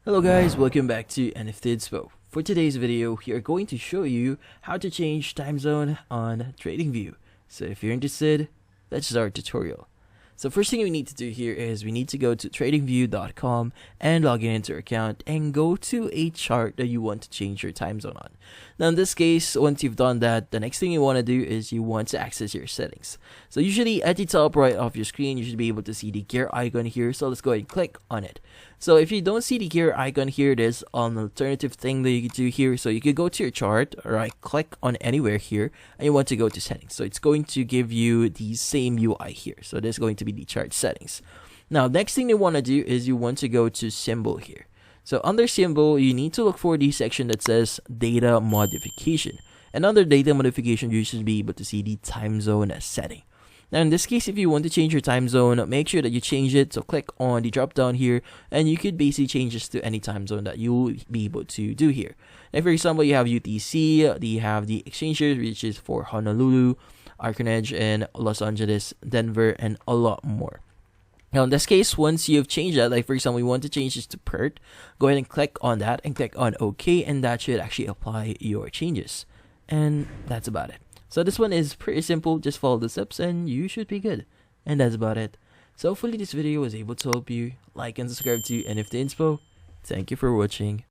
Hello guys, welcome back to NFT Inspo. For today's video, we are going to show you how to change time zone on TradingView. So if you're interested, let's start our tutorial. So first thing we need to do here is we need to go to tradingview.com and log into your account and go to a chart that you want to change your time zone on. Now in this case, once you've done that, the next thing you want to do is you want to access your settings. So usually at the top right of your screen, you should be able to see the gear icon here. So let's go ahead and click on it. So if you don't see the gear icon here, there's an alternative thing that you can do here. So you could go to your chart, right click on anywhere here, and you want to go to settings. So it's going to give you the same UI here. So there's going to be the chart settings. Now, next thing you want to do is you want to go to symbol here. So under symbol, you need to look for the section that says data modification. And under data modification, you should be able to see the time zone setting. Now in this case, if you want to change your time zone, make sure that you change it. So click on the drop down here and you could basically change this to any time zone that you'll be able to do here. Now for example, you have UTC, you have the exchanges, which is for Honolulu, Arconage, and Los Angeles, Denver, and a lot more. Now in this case, once you've changed that, like for example, you want to change this to PERT, go ahead and click on that and click on OK, and that should actually apply your changes. And that's about it. So this one is pretty simple, just follow the steps and you should be good. And that's about it. So hopefully this video was able to help you. Like and subscribe to NFT Inspo. Thank you for watching.